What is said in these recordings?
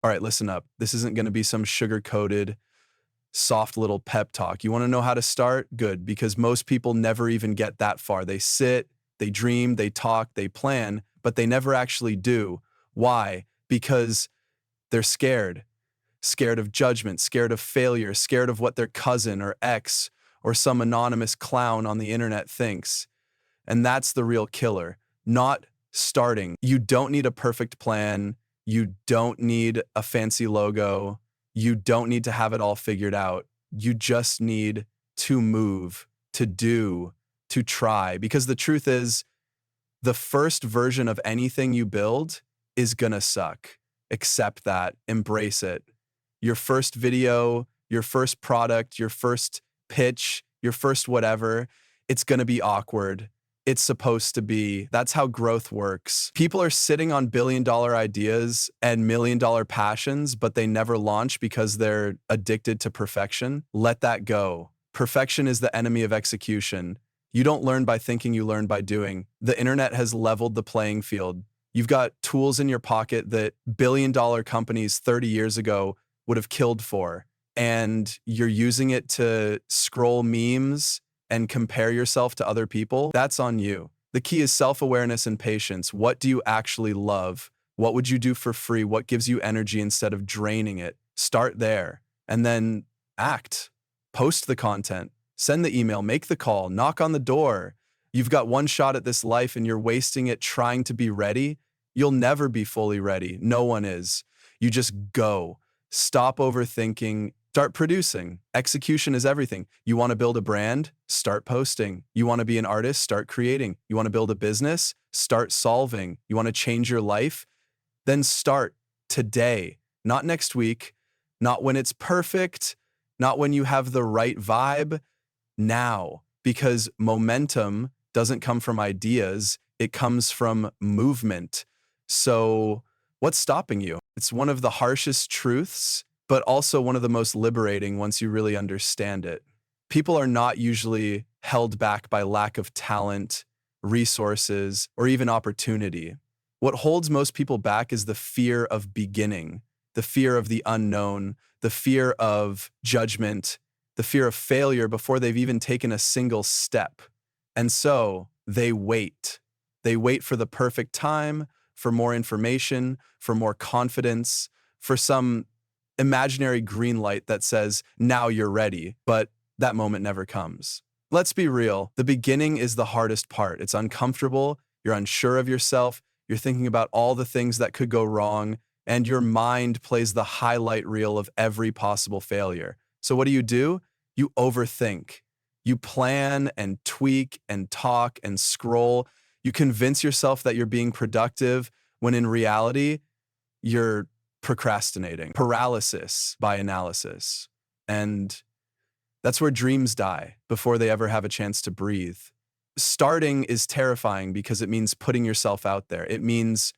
All right, listen up. This isn't going to be some sugar-coated, soft little pep talk. You want to know how to start? Good, because most people never even get that far. They sit, they dream, they talk, they plan, but they never actually do. Why? Because they're scared. Scared of judgment, scared of failure, scared of what their cousin or ex or some anonymous clown on the internet thinks. And that's the real killer, not starting. You don't need a perfect plan. You don't need a fancy logo. You don't need to have it all figured out. You just need to move, to do, to try. Because the truth is, the first version of anything you build is gonna suck. Accept that, embrace it. Your first video, your first product, your first pitch, your first whatever, it's gonna be awkward. It's supposed to be. That's how growth works. People are sitting on billion-dollar ideas and million-dollar passions, but they never launch because they're addicted to perfection. Let that go. Perfection is the enemy of execution. You don't learn by thinking, you learn by doing. The internet has leveled the playing field. You've got tools in your pocket that billion-dollar companies 30 years ago would have killed for, and you're using it to scroll memes and compare yourself to other people. That's on you. The key is self-awareness and patience. What do you actually love? What would you do for free? What gives you energy instead of draining it? Start there, and then act. Post the content. Send the email, make the call, knock on the door. You've got one shot at this life and you're wasting it trying to be ready. You'll never be fully ready. No one is. You just go. Stop overthinking. Start producing. Execution is everything. You want to build a brand? Start posting. You want to be an artist? Start creating. You want to build a business? Start solving. You want to change your life? Then start today, not next week, not when it's perfect, not when you have the right vibe. Now, because momentum doesn't come from ideas, it comes from movement. So, what's stopping you? It's one of the harshest truths, but also one of the most liberating once you really understand it. People are not usually held back by lack of talent, resources, or even opportunity. What holds most people back is the fear of beginning, the fear of the unknown, the fear of judgment, the fear of failure before they've even taken a single step. And so they wait. They wait for the perfect time, for more information, for more confidence, for some imaginary green light that says, now you're ready, but that moment never comes. Let's be real. The beginning is the hardest part. It's uncomfortable. You're unsure of yourself. You're thinking about all the things that could go wrong, and your mind plays the highlight reel of every possible failure. So what do? You overthink. You plan and tweak and talk and scroll. You convince yourself that you're being productive when in reality, you're procrastinating. Paralysis by analysis. And that's where dreams die before they ever have a chance to breathe. Starting is terrifying because it means putting yourself out there. It means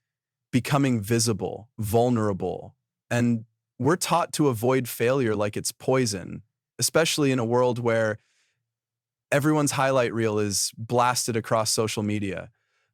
becoming visible, vulnerable. And we're taught to avoid failure like it's poison, especially in a world where everyone's highlight reel is blasted across social media.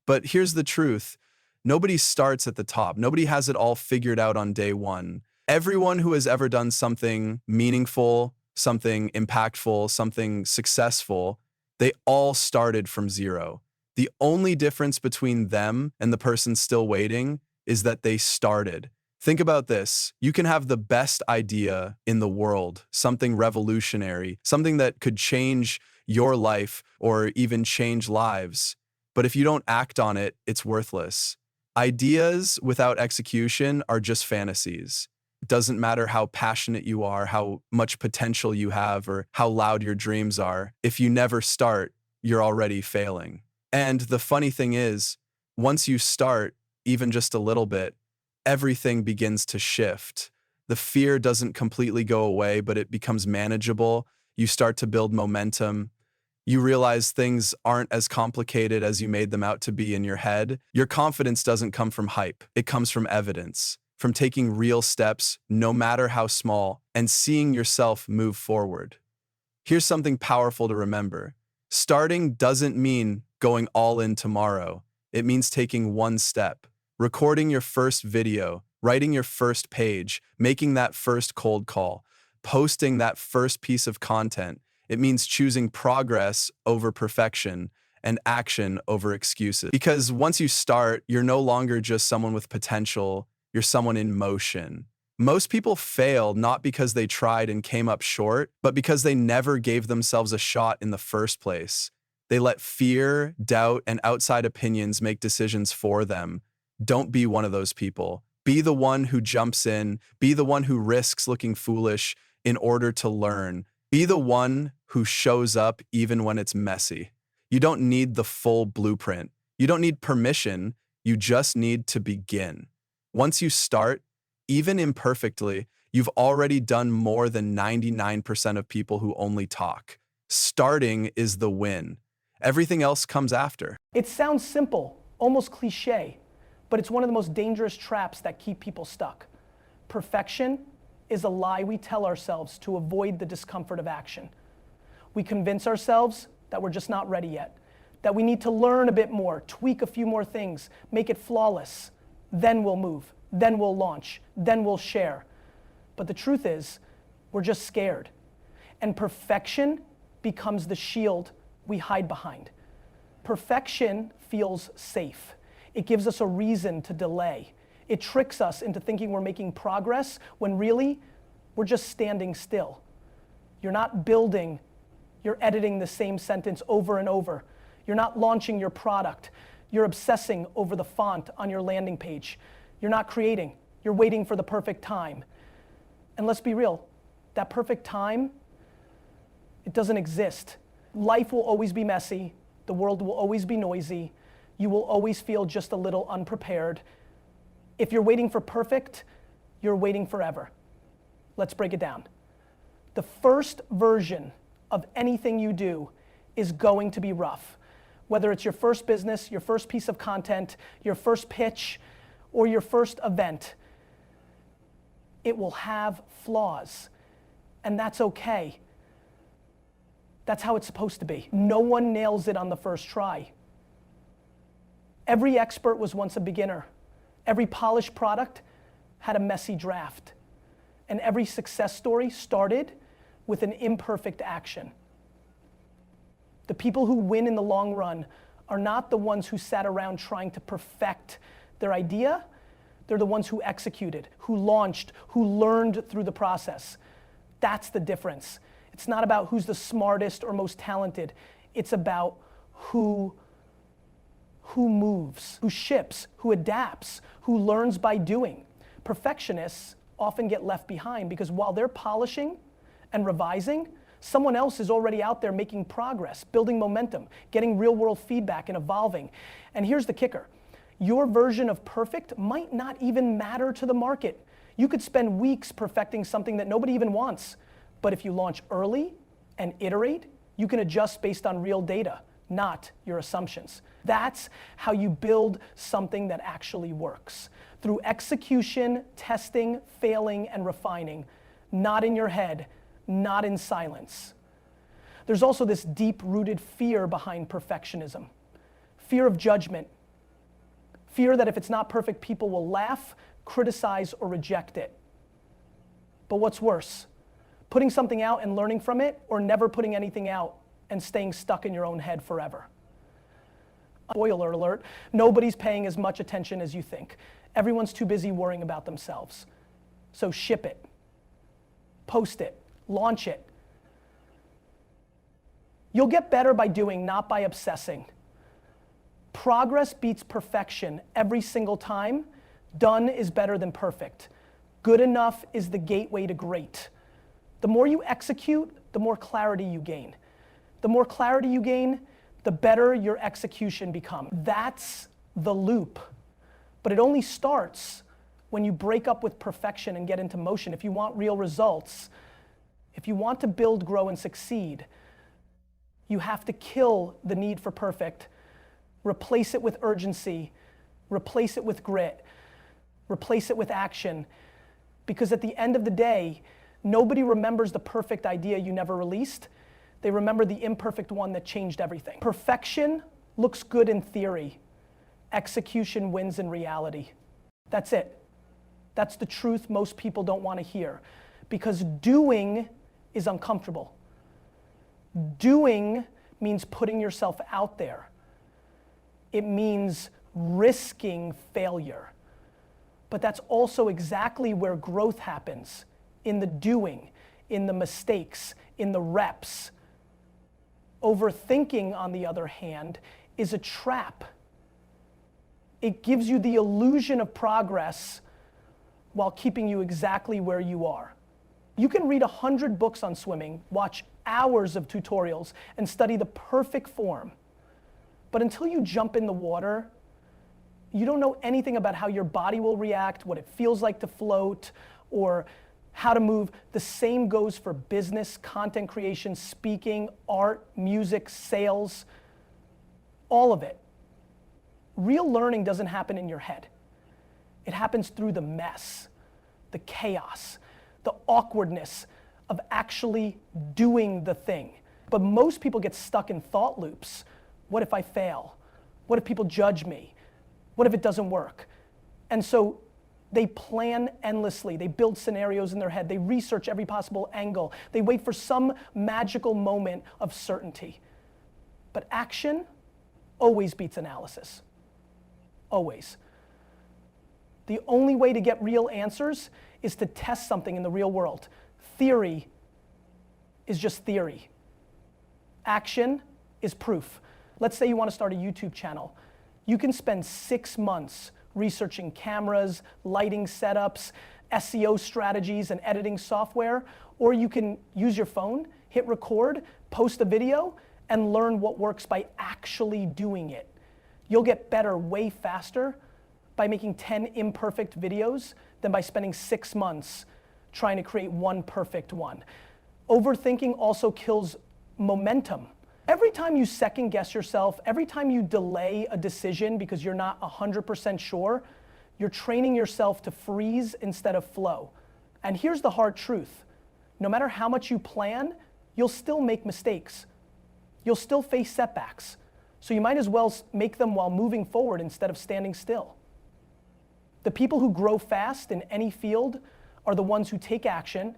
But here's the truth. Nobody starts at the top. Nobody has it all figured out on day one. Everyone who has ever done something meaningful, something impactful, something successful, they all started from zero. The only difference between them and the person still waiting is that they started. Think about this. You can have the best idea in the world, something revolutionary, something that could change your life or even change lives. But if you don't act on it, it's worthless. Ideas without execution are just fantasies. It doesn't matter how passionate you are, how much potential you have, or how loud your dreams are. If you never start, you're already failing. And the funny thing is, once you start, even just a little bit, everything begins to shift. The fear doesn't completely go away, but it becomes manageable. You start to build momentum. You realize things aren't as complicated as you made them out to be in your head. Your confidence doesn't come from hype. It comes from evidence, from taking real steps, no matter how small, and seeing yourself move forward. Here's something powerful to remember. Starting doesn't mean going all in tomorrow. It means taking one step. Recording your first video, Writing your first page, making that first cold call, posting that first piece of content. It means choosing progress over perfection and action over excuses. Because once you start, you're no longer just someone with potential, you're someone in motion. Most people fail not because they tried and came up short, but because they never gave themselves a shot in the first place. They let fear, doubt, and outside opinions make decisions for them. Don't be one of those people. Be the one who jumps in, be the one who risks looking foolish in order to learn. Be the one who shows up even when it's messy. You don't need the full blueprint. You don't need permission. You just need to begin. Once you start, even imperfectly, you've already done more than 99% of people who only talk. Starting is the win. Everything else comes after. It sounds simple, almost cliche, but it's one of the most dangerous traps that keep people stuck. Perfection is a lie we tell ourselves to avoid the discomfort of action. We convince ourselves that we're just not ready yet, that we need to learn a bit more, tweak a few more things, make it flawless. Then we'll move, then we'll launch, then we'll share. But the truth is, we're just scared. And perfection becomes the shield we hide behind. Perfection feels safe. It gives us a reason to delay. It tricks us into thinking we're making progress when really, we're just standing still. You're not building, you're editing the same sentence over and over. You're not launching your product. You're obsessing over the font on your landing page. You're not creating, you're waiting for the perfect time. And let's be real, that perfect time, it doesn't exist. Life will always be messy. The world will always be noisy. You will always feel just a little unprepared. If you're waiting for perfect, you're waiting forever. Let's break it down. The first version of anything you do is going to be rough. Whether it's your first business, your first piece of content, your first pitch, or your first event, it will have flaws, and that's okay. That's how it's supposed to be. No one nails it on the first try. Every expert was once a beginner. Every polished product had a messy draft. And every success story started with an imperfect action. The people who win in the long run are not the ones who sat around trying to perfect their idea. They're the ones who executed, who launched, who learned through the process. That's the difference. It's not about who's the smartest or most talented. It's about who moves, who ships, who adapts, who learns by doing. Perfectionists often get left behind because while they're polishing and revising, someone else is already out there making progress, building momentum, getting real world feedback and evolving. And here's the kicker. Your version of perfect might not even matter to the market. You could spend weeks perfecting something that nobody even wants. But if you launch early and iterate, you can adjust based on real data, not your assumptions. That's how you build something that actually works. Through execution, testing, failing, and refining, not in your head, not in silence. There's also this deep-rooted fear behind perfectionism. Fear of judgment. Fear that if it's not perfect, people will laugh, criticize, or reject it. But what's worse? Putting something out and learning from it, or never putting anything out and staying stuck in your own head forever. Spoiler alert, nobody's paying as much attention as you think. Everyone's too busy worrying about themselves. So ship it, post it, launch it. You'll get better by doing, not by obsessing. Progress beats perfection every single time. Done is better than perfect. Good enough is the gateway to great. The more you execute, the more clarity you gain. The more clarity you gain, the better your execution becomes. That's the loop. But it only starts when you break up with perfection and get into motion. If you want real results, if you want to build, grow, and succeed, you have to kill the need for perfect, replace it with urgency, replace it with grit, replace it with action. Because at the end of the day, nobody remembers the perfect idea you never released. They remember the imperfect one that changed everything. Perfection looks good in theory. Execution wins in reality. That's it. That's the truth most people don't want to hear, because doing is uncomfortable. Doing means putting yourself out there. It means risking failure. But that's also exactly where growth happens, in the doing, in the mistakes, in the reps. Overthinking, on the other hand, is a trap. It gives you the illusion of progress while keeping you exactly where you are. You can read 100 books on swimming, watch hours of tutorials, and study the perfect form. But until you jump in the water, you don't know anything about how your body will react, what it feels like to float, or how to move. The same goes for business, content creation, speaking, art, music, sales, all of it. Real learning doesn't happen in your head. It happens through the mess, the chaos, the awkwardness of actually doing the thing. But most people get stuck in thought loops. What if I fail? What if people judge me? What if it doesn't work? And so they plan endlessly. They build scenarios in their head. They research every possible angle. They wait for some magical moment of certainty. But action always beats analysis. Always. The only way to get real answers is to test something in the real world. Theory is just theory. Action is proof. Let's say you want to start a YouTube channel. You can spend 6 months researching cameras, lighting setups, SEO strategies, and editing software, or you can use your phone, hit record, post a video, and learn what works by actually doing it. You'll get better way faster by making 10 imperfect videos than by spending 6 months trying to create one perfect one. Overthinking also kills momentum. Every time you second guess yourself, every time you delay a decision because you're not 100% sure, you're training yourself to freeze instead of flow. And here's the hard truth. No matter how much you plan, you'll still make mistakes. You'll still face setbacks. So you might as well make them while moving forward instead of standing still. The people who grow fast in any field are the ones who take action,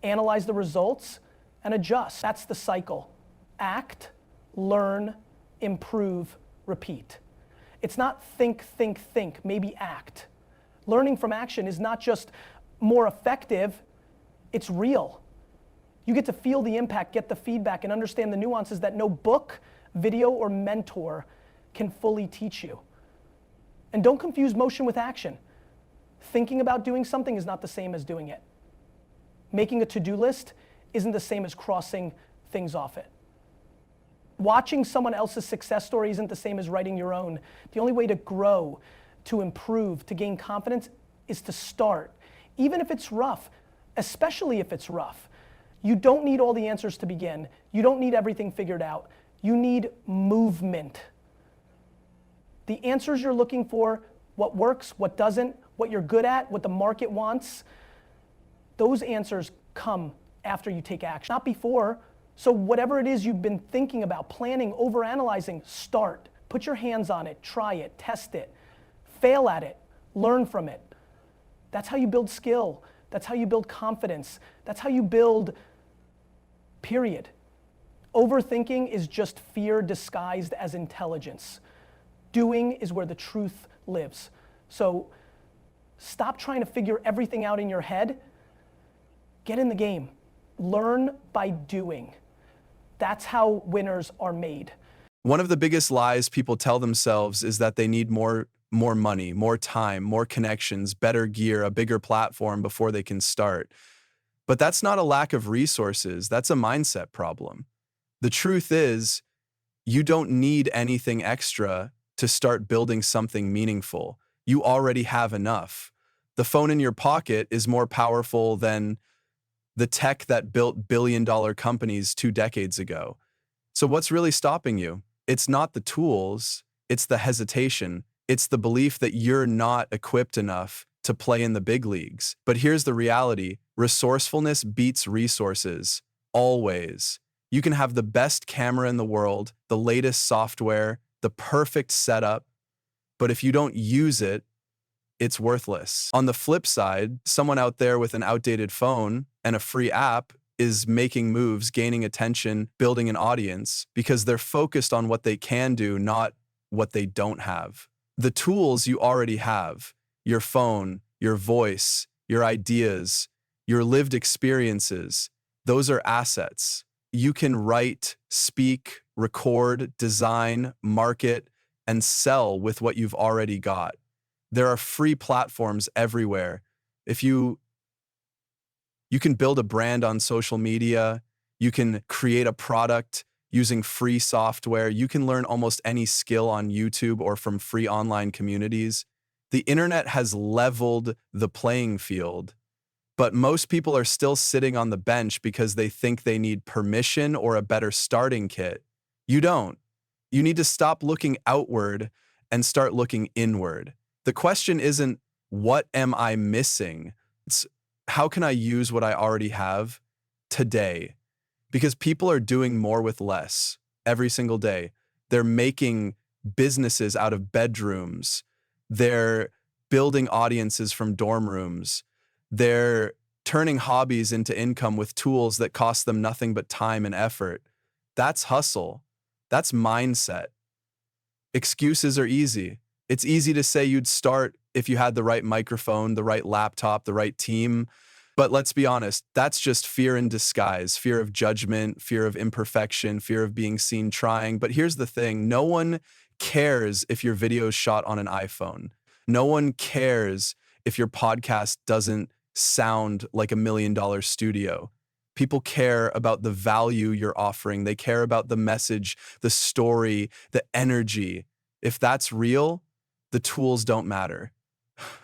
analyze the results, and adjust. That's the cycle. Act, learn, improve, repeat. It's not think, maybe act. Learning from action is not just more effective, it's real. You get to feel the impact, get the feedback, and understand the nuances that no book, video, or mentor can fully teach you. And don't confuse motion with action. Thinking about doing something is not the same as doing it. Making a to-do list isn't the same as crossing things off it. Watching someone else's success story isn't the same as writing your own. The only way to grow, to improve, to gain confidence is to start, even if it's rough, especially if it's rough. You don't need all the answers to begin. You don't need everything figured out. You need movement. The answers you're looking for, what works, what doesn't, what you're good at, what the market wants, those answers come after you take action, not before. So whatever it is you've been thinking about, planning, overanalyzing, start. Put your hands on it, try it, test it, fail at it, learn from it. That's how you build skill. That's how you build confidence. That's how you build, period. Overthinking is just fear disguised as intelligence. Doing is where the truth lives. So stop trying to figure everything out in your head. Get in the game. Learn by doing. That's how winners are made. One of the biggest lies people tell themselves is that they need more money, more time, more connections, better gear, a bigger platform before they can start. But that's not a lack of resources, that's a mindset problem. The truth is, you don't need anything extra to start building something meaningful. You already have enough. The phone in your pocket is more powerful than the tech that built billion-dollar companies 2 decades ago. So what's really stopping you? It's not the tools, it's the hesitation. It's the belief that you're not equipped enough to play in the big leagues. But here's the reality. Resourcefulness beats resources. Always. You can have the best camera in the world, the latest software, the perfect setup, but if you don't use it, it's worthless. On the flip side, someone out there with an outdated phone and a free app is making moves, gaining attention, building an audience because they're focused on what they can do, not what they don't have. The tools you already have, your phone, your voice, your ideas, your lived experiences, those are assets. You can write, speak, record, design, market, and sell with what you've already got. There are free platforms everywhere. If you can build a brand on social media, you can create a product using free software, you can learn almost any skill on YouTube or from free online communities. The internet has leveled the playing field, but most people are still sitting on the bench because they think they need permission or a better starting kit. You don't. You need to stop looking outward and start looking inward. The question isn't, what am I missing? It's, how can I use what I already have today? Because people are doing more with less every single day. They're making businesses out of bedrooms. They're building audiences from dorm rooms. They're turning hobbies into income with tools that cost them nothing but time and effort. That's hustle. That's mindset. Excuses are easy. It's easy to say you'd start if you had the right microphone, the right laptop, the right team. But let's be honest, that's just fear in disguise, fear of judgment, fear of imperfection, fear of being seen trying. But here's the thing, no one cares if your video is shot on an iPhone. No one cares if your podcast doesn't sound like $1 million studio. People care about the value you're offering. They care about the message, the story, the energy. If that's real, the tools don't matter.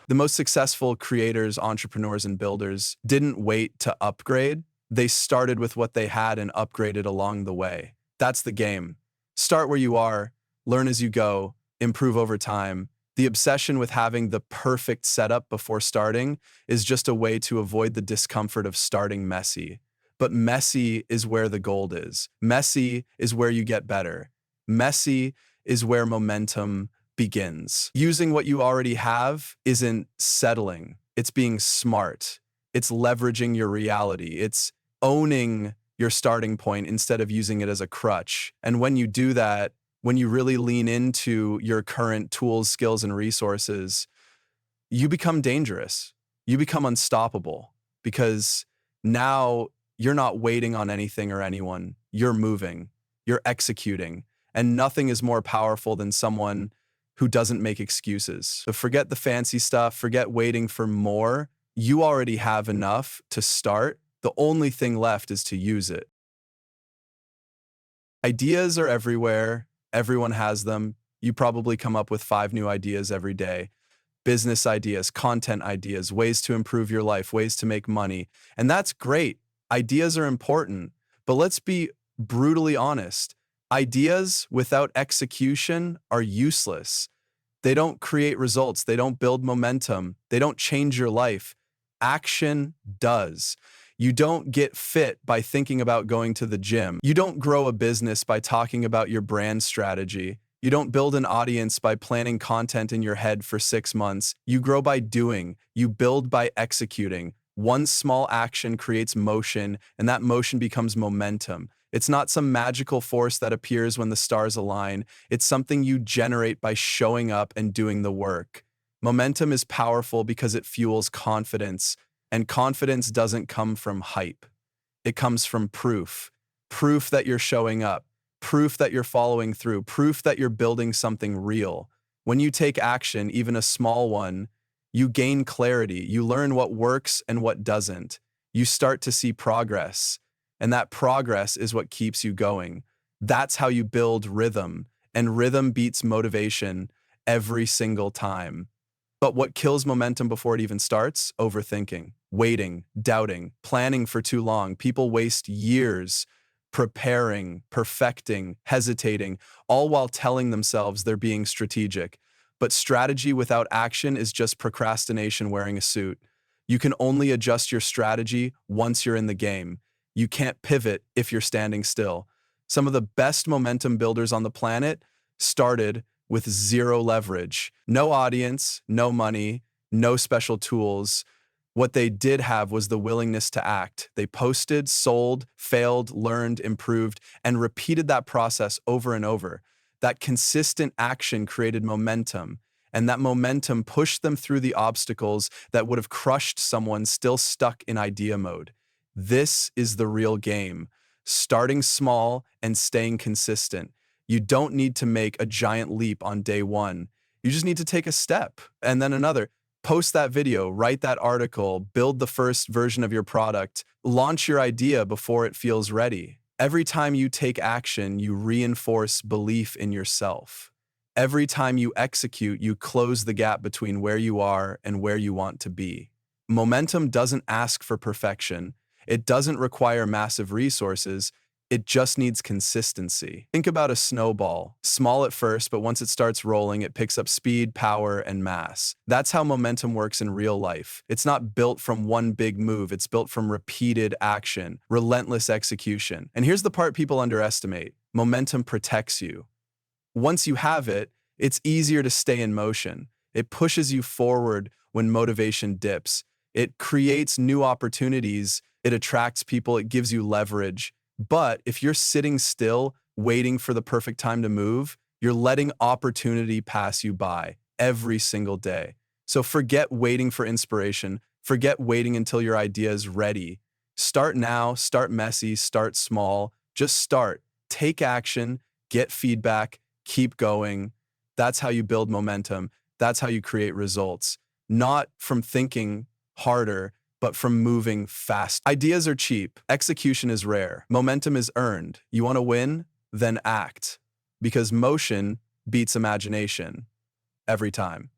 The most successful creators, entrepreneurs, and builders didn't wait to upgrade. They started with what they had and upgraded along the way. That's the game. Start where you are, learn as you go, improve over time. The obsession with having the perfect setup before starting is just a way to avoid the discomfort of starting messy. But messy is where the gold is. Messy is where you get better. Messy is where momentum begins. Using what you already have isn't settling. It's being smart. It's leveraging your reality. It's owning your starting point instead of using it as a crutch. And when you do that, when you really lean into your current tools, skills, and resources, you become dangerous. You become unstoppable because now you're not waiting on anything or anyone. You're moving. You're executing. And nothing is more powerful than someone who doesn't make excuses. So forget the fancy stuff, forget waiting for more. You already have enough to start. The only thing left is to use it. Ideas are everywhere. Everyone has them. You probably come up with 5 new ideas every day. Business ideas, content ideas, ways to improve your life, ways to make money. And that's great. Ideas are important. But let's be brutally honest. Ideas without execution are useless. They don't create results. They don't build momentum. They don't change your life. Action does. You don't get fit by thinking about going to the gym. You don't grow a business by talking about your brand strategy. You don't build an audience by planning content in your head for 6 months. You grow by doing. You build by executing. One small action creates motion, and that motion becomes momentum. It's not some magical force that appears when the stars align. It's something you generate by showing up and doing the work. Momentum is powerful because it fuels confidence, and confidence doesn't come from hype. It comes from proof. Proof that you're showing up. Proof that you're following through. Proof that you're building something real. When you take action, even a small one, you gain clarity. You learn what works and what doesn't. You start to see progress. And that progress is what keeps you going. That's how you build rhythm. And rhythm beats motivation every single time. But what kills momentum before it even starts? Overthinking, waiting, doubting, planning for too long. People waste years preparing, perfecting, hesitating, all while telling themselves they're being strategic. But strategy without action is just procrastination wearing a suit. You can only adjust your strategy once you're in the game. You can't pivot if you're standing still. Some of the best momentum builders on the planet started with zero leverage, no audience, no money, no special tools. What they did have was the willingness to act. They posted, sold, failed, learned, improved, and repeated that process over and over. That consistent action created momentum, and that momentum pushed them through the obstacles that would have crushed someone still stuck in idea mode. This is the real game. Starting small and staying consistent. You don't need to make a giant leap on day one. You just need to take a step and then another. Post that video, write that article, build the first version of your product, launch your idea before it feels ready. Every time you take action, you reinforce belief in yourself. Every time you execute, you close the gap between where you are and where you want to be. Momentum doesn't ask for perfection. It doesn't require massive resources. It just needs consistency. Think about a snowball, small at first, but once it starts rolling, it picks up speed, power, and mass. That's how momentum works in real life. It's not built from one big move, it's built from repeated action, relentless execution. And here's the part people underestimate: momentum protects you. Once you have it, it's easier to stay in motion. It pushes you forward when motivation dips. It creates new opportunities. It attracts people. It gives you leverage. But if you're sitting still, waiting for the perfect time to move, you're letting opportunity pass you by every single day. So forget waiting for inspiration. Forget waiting until your idea is ready. Start now, start messy, start small. Just start. Take action, get feedback, keep going. That's how you build momentum. That's how you create results. Not from thinking harder, but from moving fast. Ideas are cheap. Execution is rare. Momentum is earned. You want to win? Then act. Because motion beats imagination every time.